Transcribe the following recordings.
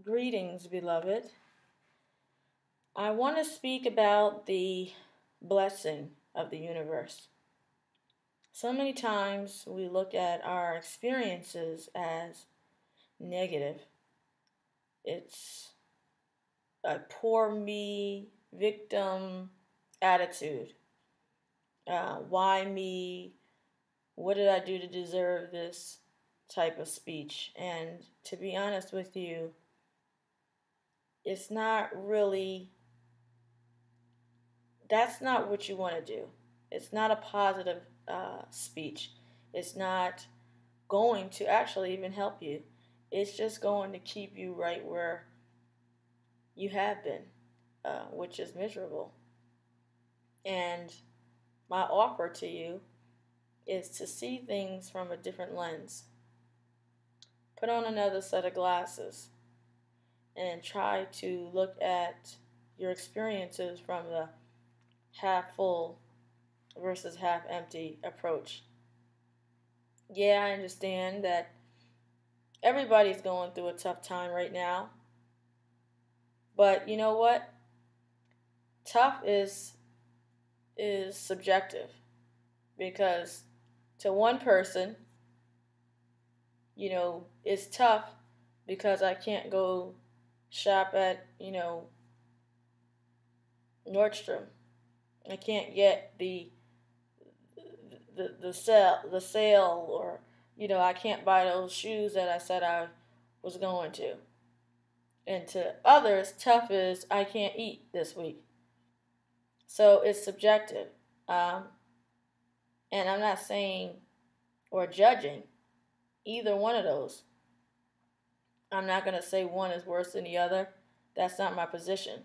Greetings, beloved. I want to speak about the blessing of the universe. So many times we look at our experiences as negative. It's a poor me, victim attitude. Why me? What did I do to deserve this type of speech? And to be honest with you, it's not really that's not what you want to do. It's not a positive speech. It's not going to actually even help you. It's just going to keep you right where you have been, which is miserable. And my offer to you is to see things from a different lens. Put on another set of glasses and try to look at your experiences from the half full versus half empty approach. Yeah, I understand that everybody's going through a tough time right now. But you know what? Tough is subjective because to one person, it's tough because I can't go shop at, Nordstrom. I can't get the sale, or I can't buy those shoes that I said I was going to. And to others, tough is I can't eat this week. So it's subjective. And I'm not saying or judging either one of those. I'm not going to say one is worse than the other. That's not my position.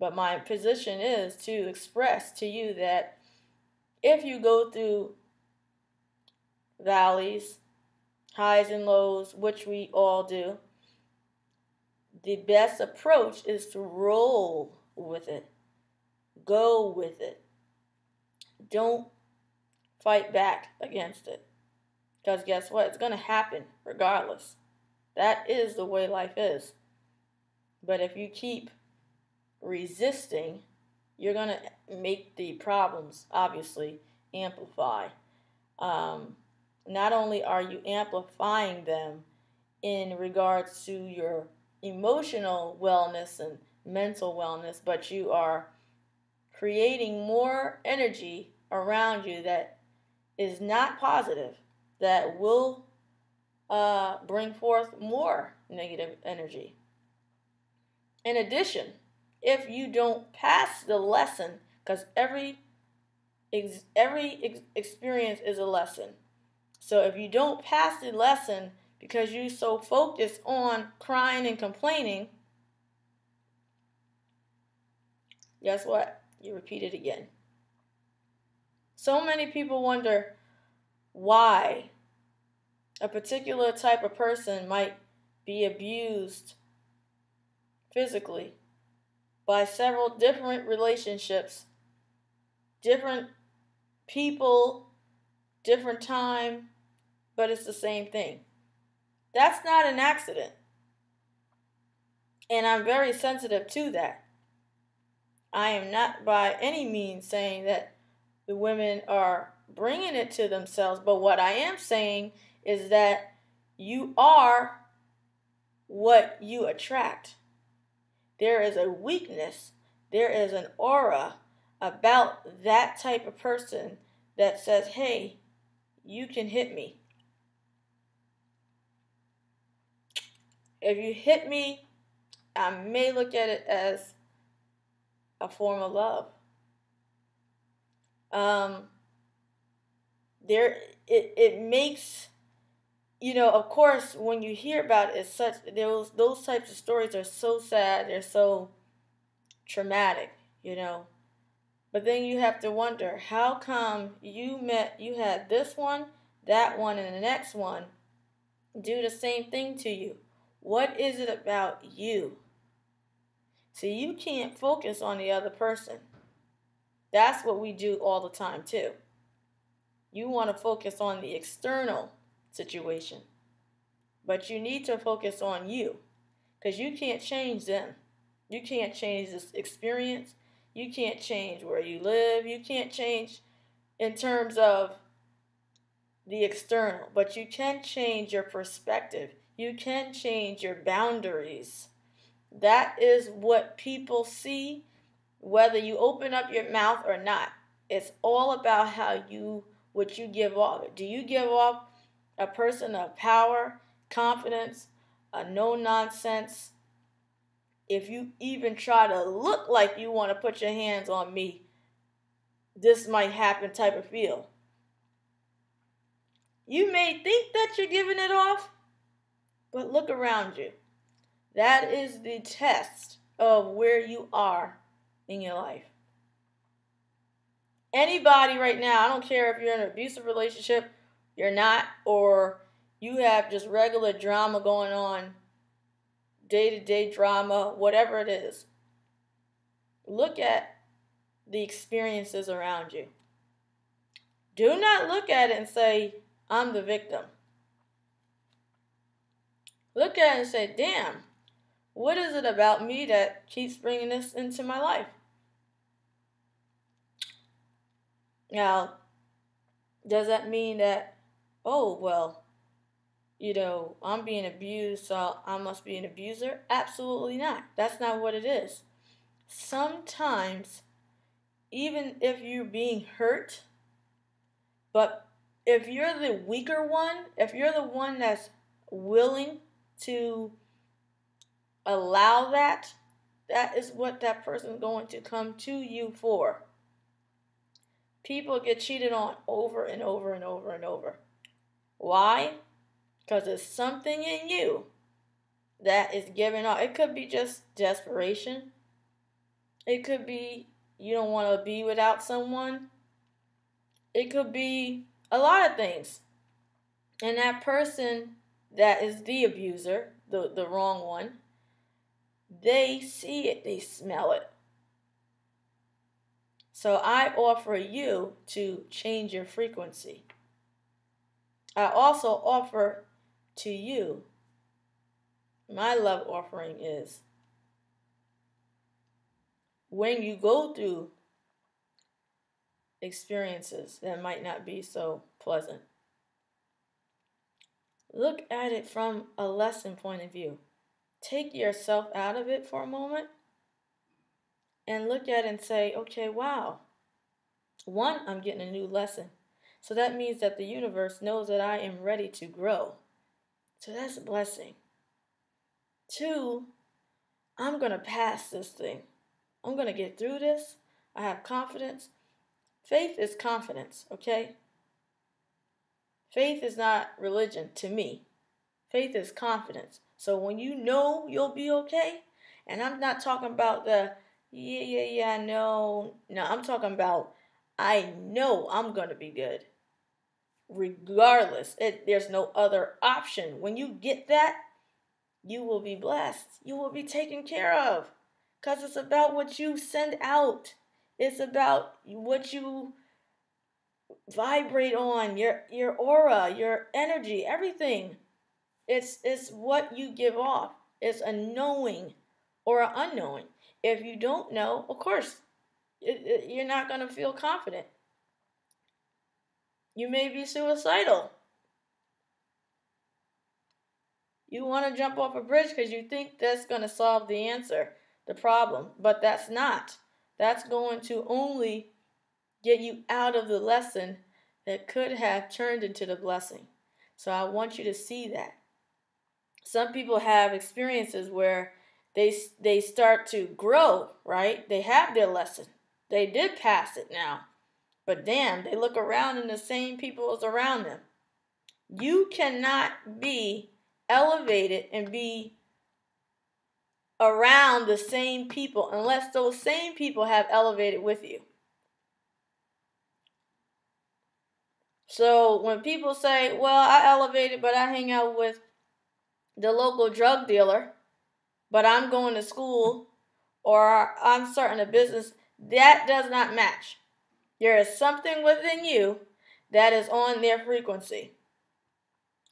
But my position is to express to you that if you go through valleys, highs and lows, which we all do, the best approach is to roll with it. Go with it. Don't fight back against it. Because guess what? It's going to happen regardless. That is the way life is. But if you keep resisting, you're going to make the problems, obviously, amplify. Not only are you amplifying them in regards to your emotional wellness and mental wellness, but you are creating more energy around you that is not positive, that will bring forth more negative energy. In addition, if you don't pass the lesson, because every experience is a lesson. So if you don't pass the lesson because you're so focused on crying and complaining, guess what? You repeat it again. So many people wonder why a particular type of person might be abused physically by several different relationships, different people, different time, but it's the same thing. That's not an accident. And I'm very sensitive to that. I am not by any means saying that the women are bringing it to themselves, but what I am saying is that you are what you attract. There is a weakness, there is an aura about that type of person that says, hey, you can hit me. If you hit me, I may look at it as a form of love. It makes, of course, when you hear about it, those types of stories are so sad, they're so traumatic, But then you have to wonder, how come you had this one, that one, and the next one do the same thing to you? What is it about you? So you can't focus on the other person. That's what we do all the time too. You want to focus on the external situation, but you need to focus on you, because you can't change them. You can't change this experience. You can't change where you live. You can't change in terms of the external, but you can change your perspective. You can change your boundaries. That is what people see, whether you open up your mouth or not. It's all about what you give off. Do you give off a person of power, confidence, a no nonsense? If you even try to look like you want to put your hands on me, this might happen type of feel. You may think that you're giving it off, but look around you. That is the test of where you are in your life. Anybody right now, I don't care if you're in an abusive relationship, you're not, or you have just regular drama going on, day-to-day drama, whatever it is. Look at the experiences around you. Do not look at it and say, I'm the victim. Look at it and say, damn, what is it about me that keeps bringing this into my life? Now, does that mean that, oh, well, I'm being abused, so I must be an abuser? Absolutely not. That's not what it is. Sometimes, even if you're being hurt, but if you're the weaker one, if you're the one that's willing to allow that, that is what that person's going to come to you for. People get cheated on over and over and over and over. Why? Because there's something in you that is giving up. It could be just desperation. It could be you don't want to be without someone. It could be a lot of things. And that person that is the abuser, the wrong one, they see it, they smell it. So I offer you to change your frequency. I also offer to you, my love offering is, when you go through experiences that might not be so pleasant, look at it from a lesson point of view. Take yourself out of it for a moment and look at it and say, okay, wow. One, I'm getting a new lesson. So that means that the universe knows that I am ready to grow. So that's a blessing. Two, I'm going to pass this thing. I'm going to get through this. I have confidence. Faith is confidence, okay? Faith is not religion to me. Faith is confidence. So when you know you'll be okay, and I'm not talking about the, I know. No, I'm talking about, I know I'm going to be good. Regardless, there's no other option. When you get that, you will be blessed. You will be taken care of. Because it's about what you send out. It's about what you vibrate on, your aura, your energy, everything. It's what you give off. It's a knowing or an unknowing. If you don't know, of course, you're not going to feel confident. You may be suicidal. You want to jump off a bridge because you think that's going to solve the answer, the problem. But that's not. That's going to only get you out of the lesson that could have turned into the blessing. So I want you to see that. Some people have experiences where they start to grow, right? They have their lesson. They did pass it now. But damn, they look around and the same people is around them. You cannot be elevated and be around the same people unless those same people have elevated with you. So when people say, well, I elevated, but I hang out with the local drug dealer, but I'm going to school or I'm starting a business, that does not match. There is something within you that is on their frequency.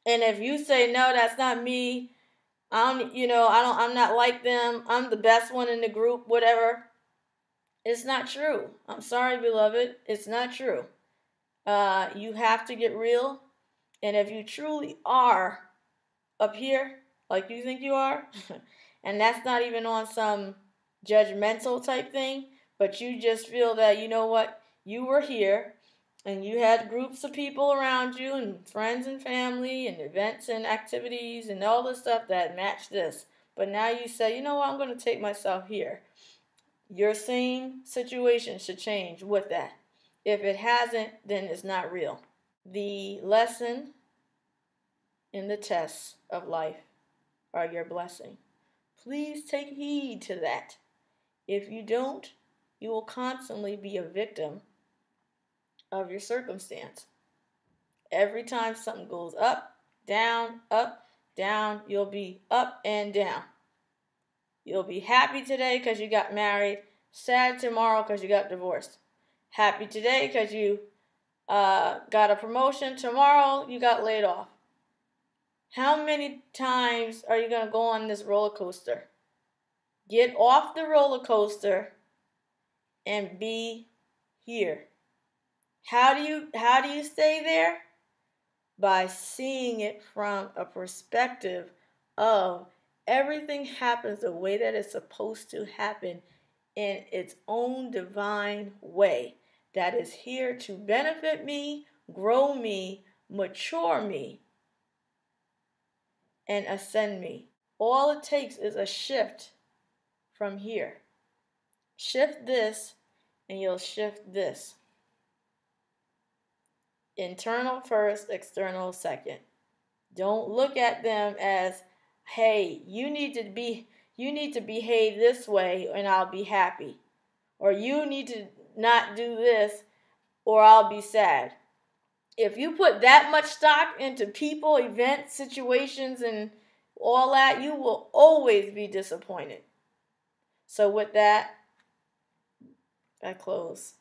And if you say, no, that's not me, I'm not like them. I'm the best one in the group, whatever. It's not true. I'm sorry, beloved. It's not true. You have to get real. And if you truly are up here, like you think you are, and that's not even on some judgmental type thing, but you just feel that, you know what, you were here and you had groups of people around you and friends and family and events and activities and all the stuff that match this. But now you say, you know what, I'm going to take myself here. Your same situation should change with that. If it hasn't, then it's not real. The lesson in the tests of life are your blessing. Please take heed to that. If you don't, you will constantly be a victim of your circumstance. Every time something goes up, down, you'll be up and down. You'll be happy today because you got married, sad tomorrow because you got divorced. Happy today because you got a promotion, tomorrow you got laid off. How many times are you going to go on this roller coaster? Get off the roller coaster and be here. How do you stay there? By seeing it from a perspective of everything happens the way that it's supposed to happen in its own divine way that is here to benefit me, grow me, mature me, and ascend me. All it takes is a shift from here. Shift this and you'll shift this. Internal first, external second. Don't look at them as, hey, you need to behave this way and I'll be happy. Or you need to not do this or I'll be sad. If you put that much stock into people, events, situations, and all that, you will always be disappointed. So with that, I close.